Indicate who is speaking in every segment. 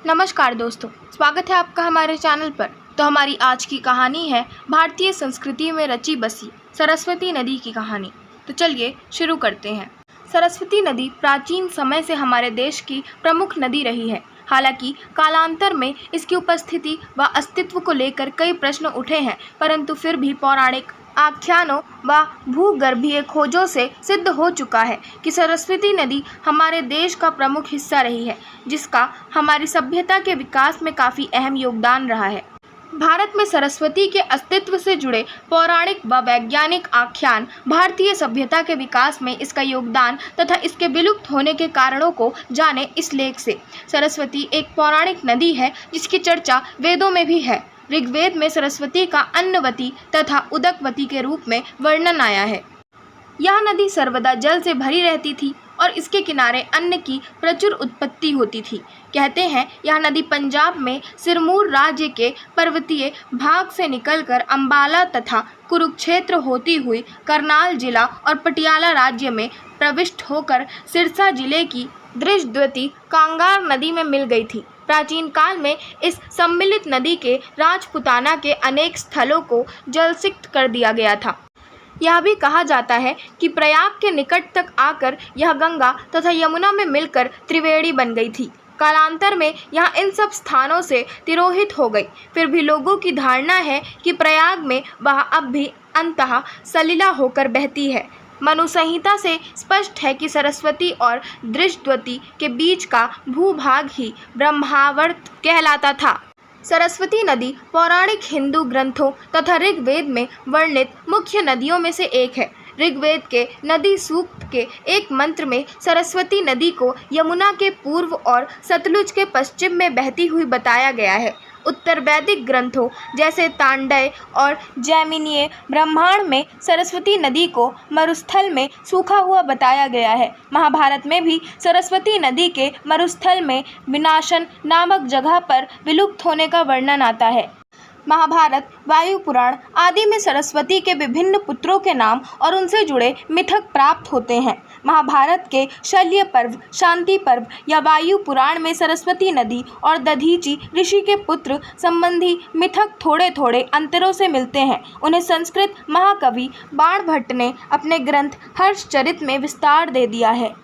Speaker 1: नमस्कार दोस्तों, स्वागत है आपका हमारे चैनल पर। तो हमारी आज की कहानी है भारतीय संस्कृति में रची बसी सरस्वती नदी की कहानी। तो चलिए शुरू करते हैं। सरस्वती नदी प्राचीन समय से हमारे देश की प्रमुख नदी रही है। हालांकि कालांतर में इसकी उपस्थिति व अस्तित्व को लेकर कई प्रश्न उठे हैं, परंतु फिर भी पौराणिक आख्यानों व भूगर्भीय खोजों से सिद्ध हो चुका है कि सरस्वती नदी हमारे देश का प्रमुख हिस्सा रही है, जिसका हमारी सभ्यता के विकास में काफ़ी अहम योगदान रहा है। भारत में सरस्वती के अस्तित्व से जुड़े पौराणिक व वैज्ञानिक आख्यान भारतीय सभ्यता के विकास में इसका योगदान तथा इसके विलुप्त होने के कारणों को जाने इस लेख से। सरस्वती एक पौराणिक नदी है जिसकी चर्चा वेदों में भी है। ऋग्वेद में सरस्वती का अन्नवती तथा उदकवती के रूप में वर्णन आया है। यह नदी सर्वदा जल से भरी रहती थी और इसके किनारे अन्न की प्रचुर उत्पत्ति होती थी। कहते हैं यह नदी पंजाब में सिरमौर राज्य के पर्वतीय भाग से निकलकर अंबाला तथा कुरुक्षेत्र होती हुई करनाल जिला और पटियाला राज्य में प्रविष्ट होकर सिरसा जिले की दृष्टद्वती कांगार नदी में मिल गई थी। प्राचीन काल में इस सम्मिलित नदी के राजपुताना के अनेक स्थलों को जलसिक्त कर दिया गया था। यह भी कहा जाता है कि प्रयाग के निकट तक आकर यह गंगा तथा यमुना में मिलकर त्रिवेणी बन गई थी। कालांतर में यह इन सब स्थानों से तिरोहित हो गई। फिर भी लोगों की धारणा है कि प्रयाग में वह अब भी अंततः सलिला होकर बहती है। मनु संहिता से स्पष्ट है कि सरस्वती और दृष्टद्वती के बीच का भूभाग ही ब्रह्मावर्त कहलाता था। सरस्वती नदी पौराणिक हिंदू ग्रंथों तथा ऋग्वेद में वर्णित मुख्य नदियों में से एक है। ऋग्वेद के नदी सूक्त के एक मंत्र में सरस्वती नदी को यमुना के पूर्व और सतलुज के पश्चिम में बहती हुई बताया गया है। उत्तर वैदिक ग्रंथों जैसे तांडय और जैमिनीय ब्राह्मण में सरस्वती नदी को मरुस्थल में सूखा हुआ बताया गया है। महाभारत में भी सरस्वती नदी के मरुस्थल में विनाशन नामक जगह पर विलुप्त होने का वर्णन आता है। महाभारत, वायु पुराण आदि में सरस्वती के विभिन्न पुत्रों के नाम और उनसे जुड़े मिथक प्राप्त होते हैं। महाभारत के शल्य पर्व, शांति पर्व या वायु पुराण में सरस्वती नदी और दधीचि ऋषि के पुत्र संबंधी मिथक थोड़े थोड़े अंतरों से मिलते हैं। उन्हें संस्कृत महाकवि बाणभट्ट ने अपने ग्रंथ हर्षचरित में विस्तार दे दिया है।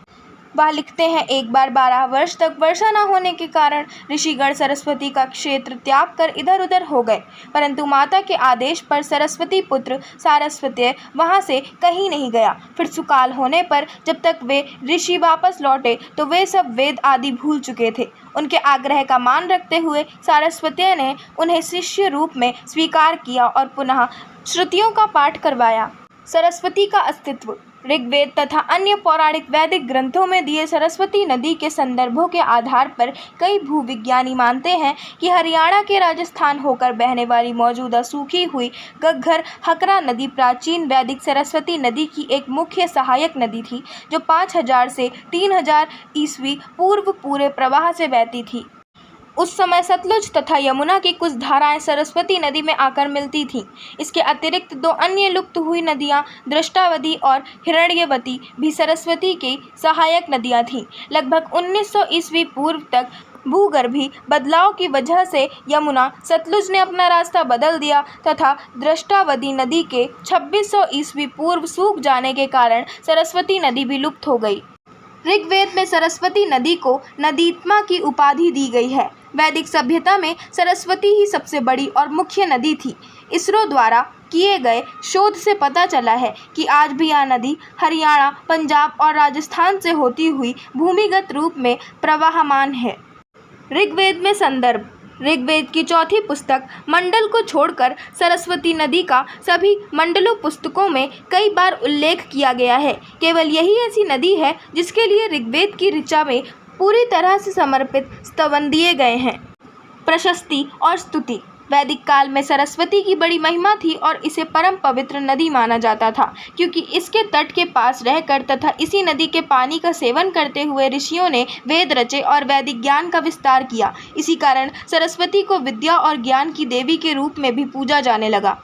Speaker 1: वह लिखते हैं, एक बार 12 वर्ष तक वर्षा न होने के कारण ऋषिगण सरस्वती का क्षेत्र त्याग कर इधर उधर हो गए, परंतु माता के आदेश पर सरस्वती पुत्र सारस्वती वहां से कहीं नहीं गया। फिर सुकाल होने पर जब तक वे ऋषि वापस लौटे तो वे सब वेद आदि भूल चुके थे। उनके आग्रह का मान रखते हुए सारस्वती ने उन्हें शिष्य रूप में स्वीकार किया और पुनः श्रुतियों का पाठ करवाया। सरस्वती का अस्तित्व ऋग्वेद तथा अन्य पौराणिक वैदिक ग्रंथों में दिए सरस्वती नदी के संदर्भों के आधार पर कई भूविज्ञानी मानते हैं कि हरियाणा के राजस्थान होकर बहने वाली मौजूदा सूखी हुई घग्घर हकरा नदी प्राचीन वैदिक सरस्वती नदी की एक मुख्य सहायक नदी थी, जो 5000 से 3000 ईस्वी पूर्व पूरे प्रवाह से बहती थी। उस समय सतलुज तथा यमुना की कुछ धाराएं सरस्वती नदी में आकर मिलती थीं। इसके अतिरिक्त 2 अन्य लुप्त हुई नदियां दृष्टावती और हिरण्यवती भी सरस्वती की सहायक नदियां थीं। लगभग 1900 ईस्वी पूर्व तक भूगर्भीय बदलाव की वजह से यमुना सतलुज ने अपना रास्ता बदल दिया तथा दृष्टावती नदी के 2600 ईस्वी पूर्व सूख जाने के कारण सरस्वती नदी भी लुप्त हो गई। ऋग्वेद में सरस्वती नदी को नदीत्मा की उपाधि दी गई है। वैदिक सभ्यता में सरस्वती ही सबसे बड़ी और मुख्य नदी थी। इसरो द्वारा किए गए शोध से पता चला है कि आज भी यह नदी हरियाणा, पंजाब और राजस्थान से होती हुई भूमिगत रूप में प्रवाहमान है। ऋग्वेद में संदर्भ ऋग्वेद की चौथी पुस्तक मंडल को छोड़कर सरस्वती नदी का सभी मंडलों पुस्तकों में कई बार उल्लेख किया गया है। केवल यही ऐसी नदी है जिसके लिए ऋग्वेद की ऋचा में पूरी तरह से समर्पित स्तवन दिए गए हैं। प्रशस्ति और स्तुति वैदिक काल में सरस्वती की बड़ी महिमा थी और इसे परम पवित्र नदी माना जाता था, क्योंकि इसके तट के पास रहकर तथा इसी नदी के पानी का सेवन करते हुए ऋषियों ने वेद रचे और वैदिक ज्ञान का विस्तार किया। इसी कारण सरस्वती को विद्या और ज्ञान की देवी के रूप में भी पूजा जाने लगा।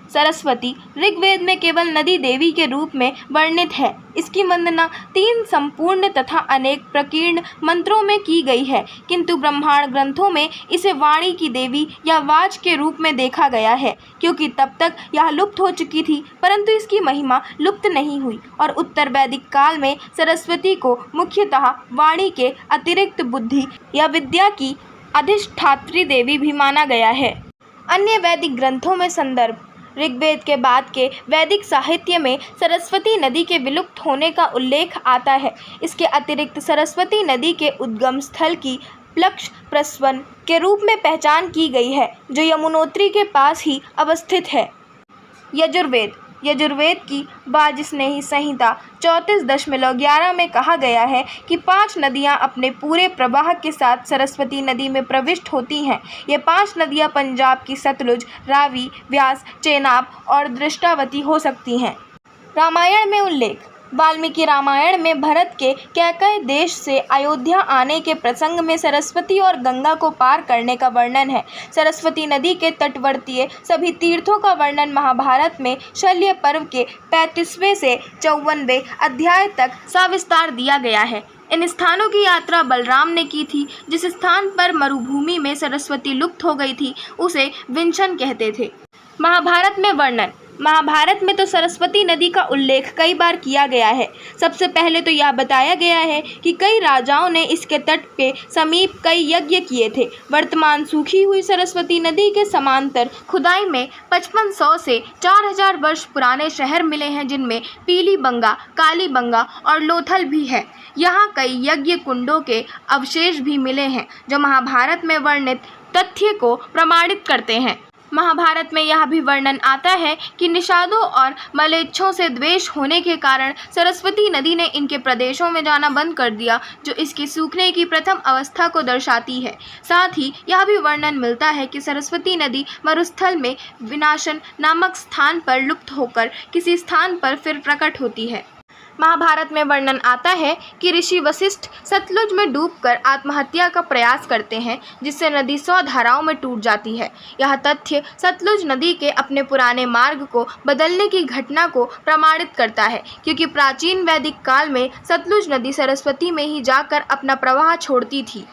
Speaker 1: सरस्वती ऋग्वेद में केवल नदी देवी के रूप में वर्णित है। इसकी वंदना 3 संपूर्ण तथा अनेक प्रकीर्ण मंत्रों में की गई है, किंतु ब्रह्मांड ग्रंथों में इसे वाणी की देवी या वाच के रूप में देखा गया है, क्योंकि तब तक यह लुप्त हो चुकी थी, परंतु इसकी महिमा लुप्त नहीं हुई और उत्तर वैदिक काल में सरस्वती को मुख्यतः वाणी के अतिरिक्त बुद्धि या विद्या की अधिष्ठात्री देवी भी माना गया है। अन्य वैदिक ग्रंथों में संदर्भ ऋग्वेद के बाद के वैदिक साहित्य में सरस्वती नदी के विलुप्त होने का उल्लेख आता है। इसके अतिरिक्त सरस्वती नदी के उद्गम स्थल की प्लक्ष प्रस्वन के रूप में पहचान की गई है, जो यमुनोत्री के पास ही अवस्थित है। यजुर्वेद की वाजस्नेही संहिता 34.11 में कहा गया है कि 5 नदियां अपने पूरे प्रवाह के साथ सरस्वती नदी में प्रविष्ट होती हैं। ये 5 नदियां पंजाब की सतलुज, रावी, व्यास, चेनाब और दृष्टावती हो सकती हैं। रामायण में उल्लेख वाल्मीकि रामायण में भरत के कैकय देश से अयोध्या आने के प्रसंग में सरस्वती और गंगा को पार करने का वर्णन है। सरस्वती नदी के तटवर्तीय सभी तीर्थों का वर्णन महाभारत में शल्य पर्व के 35वें से 54वें अध्याय तक सविस्तार दिया गया है। इन स्थानों की यात्रा बलराम ने की थी। जिस स्थान पर मरुभूमि में सरस्वती लुप्त हो गई थी उसे विंशन कहते थे। महाभारत में वर्णन महाभारत में तो सरस्वती नदी का उल्लेख कई बार किया गया है। सबसे पहले तो यह बताया गया है कि कई राजाओं ने इसके तट के समीप कई यज्ञ किए थे। वर्तमान सूखी हुई सरस्वती नदी के समांतर खुदाई में 5500 से 4000 वर्ष पुराने शहर मिले हैं, जिनमें पीली बंगा, काली बंगा और लोथल भी है। यहाँ कई यज्ञ कुंडों के अवशेष भी मिले हैं, जो महाभारत में वर्णित तथ्य को प्रमाणित करते हैं। महाभारत में यह भी वर्णन आता है कि निषादों और मलेच्छों से द्वेष होने के कारण सरस्वती नदी ने इनके प्रदेशों में जाना बंद कर दिया, जो इसके सूखने की प्रथम अवस्था को दर्शाती है। साथ ही यह भी वर्णन मिलता है कि सरस्वती नदी मरुस्थल में विनाशन नामक स्थान पर लुप्त होकर किसी स्थान पर फिर प्रकट होती है। महाभारत में वर्णन आता है कि ऋषि वशिष्ठ सतलुज में डूबकर आत्महत्या का प्रयास करते हैं, जिससे नदी 100 धाराओं में टूट जाती है। यह तथ्य सतलुज नदी के अपने पुराने मार्ग को बदलने की घटना को प्रमाणित करता है, क्योंकि प्राचीन वैदिक काल में सतलुज नदी सरस्वती में ही जाकर अपना प्रवाह छोड़ती थी।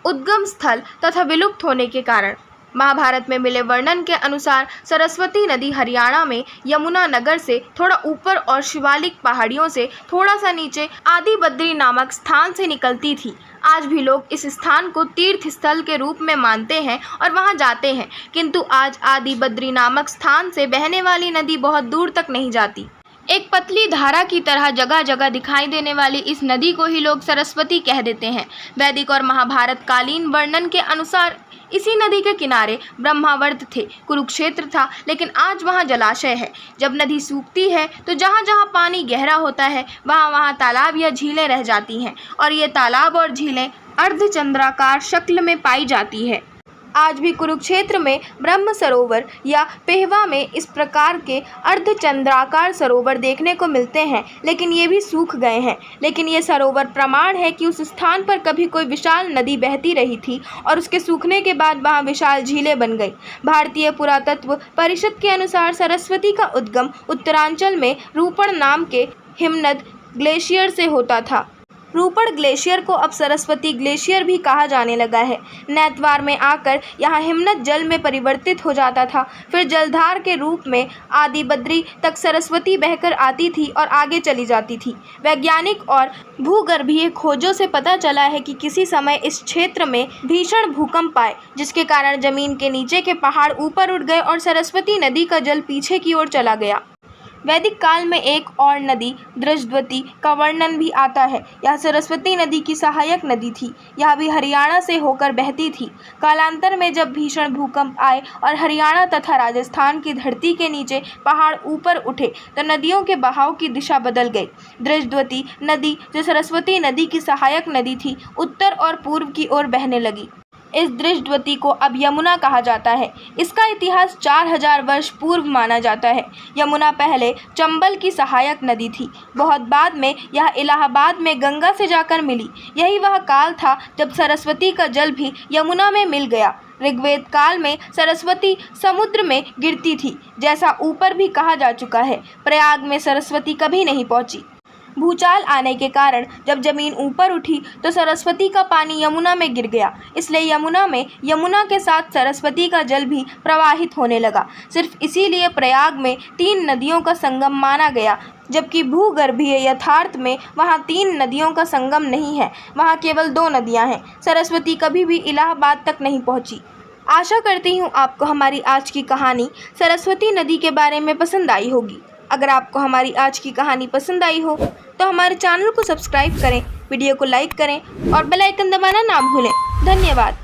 Speaker 1: उद्गम स्थल तथा विलुप्त होने के कारण महाभारत में मिले वर्णन के अनुसार सरस्वती नदी हरियाणा में यमुना नगर से थोड़ा ऊपर और शिवालिक पहाड़ियों से थोड़ा सा नीचे आदि बद्री नामक स्थान से निकलती थी। आज भी लोग इस स्थान को तीर्थ स्थल के रूप में मानते हैं और वहां जाते हैं, किंतु आज आदि बद्री नामक स्थान से बहने वाली नदी बहुत दूर तक नहीं जाती। एक पतली धारा की तरह जगह जगह दिखाई देने वाली इस नदी को ही लोग सरस्वती कह देते हैं। वैदिक और महाभारत कालीन वर्णन के अनुसार इसी नदी के किनारे ब्रह्मावर्त थे, कुरुक्षेत्र था, लेकिन आज वहाँ जलाशय है। जब नदी सूखती है तो जहाँ जहाँ पानी गहरा होता है वहाँ वहाँ तालाब या झीलें रह जाती हैं, और ये तालाब और झीलें अर्धचंद्राकार शक्ल में पाई जाती है। आज भी कुरुक्षेत्र में ब्रह्म सरोवर या पेहवा में इस प्रकार के अर्धचंद्राकार सरोवर देखने को मिलते हैं, लेकिन ये भी सूख गए हैं। लेकिन ये सरोवर प्रमाण है कि उस स्थान पर कभी कोई विशाल नदी बहती रही थी और उसके सूखने के बाद वहाँ विशाल झीलें बन गई। भारतीय पुरातत्व परिषद के अनुसार सरस्वती का उद्गम उत्तरांचल में रूपण नाम के हिमनद ग्लेशियर से होता था। रूपण ग्लेशियर को अब सरस्वती ग्लेशियर भी कहा जाने लगा है। नैतवार में आकर यहाँ हिमनद जल में परिवर्तित हो जाता था, फिर जलधार के रूप में आदि बद्री तक सरस्वती बहकर आती थी और आगे चली जाती थी। वैज्ञानिक और भूगर्भीय खोजों से पता चला है कि किसी समय इस क्षेत्र में भीषण भूकंप आए, जिसके कारण जमीन के नीचे के पहाड़ ऊपर उठ गए और सरस्वती नदी का जल पीछे की ओर चला गया। वैदिक काल में एक और नदी दृष्टवती का वर्णन भी आता है। यह सरस्वती नदी की सहायक नदी थी। यह भी हरियाणा से होकर बहती थी। कालांतर में जब भीषण भूकंप आए और हरियाणा तथा राजस्थान की धरती के नीचे पहाड़ ऊपर उठे तो नदियों के बहाव की दिशा बदल गई। दृष्टवती नदी, जो सरस्वती नदी की सहायक नदी थी, उत्तर और पूर्व की ओर बहने लगी। इस दृष्टवती को अब यमुना कहा जाता है। इसका इतिहास 4000 वर्ष पूर्व माना जाता है। यमुना पहले चंबल की सहायक नदी थी। बहुत बाद में यह इलाहाबाद में गंगा से जाकर मिली। यही वह काल था जब सरस्वती का जल भी यमुना में मिल गया। ऋग्वेद काल में सरस्वती समुद्र में गिरती थी, जैसा ऊपर भी कहा जा चुका है। प्रयाग में सरस्वती कभी नहीं पहुंची। भूचाल आने के कारण जब जमीन ऊपर उठी तो सरस्वती का पानी यमुना में गिर गया, इसलिए यमुना के साथ सरस्वती का जल भी प्रवाहित होने लगा। सिर्फ इसीलिए प्रयाग में 3 नदियों का संगम माना गया, जबकि भूगर्भीय यथार्थ में वहाँ 3 नदियों का संगम नहीं है, वहाँ केवल 2 नदियाँ हैं। सरस्वती कभी भी इलाहाबाद तक नहीं पहुँची। आशा करती हूँ आपको हमारी आज की कहानी सरस्वती नदी के बारे में पसंद आई होगी। अगर आपको हमारी आज की कहानी पसंद आई हो तो हमारे चैनल को सब्सक्राइब करें, वीडियो को लाइक करें और बेल आइकन दबाना ना भूलें। धन्यवाद।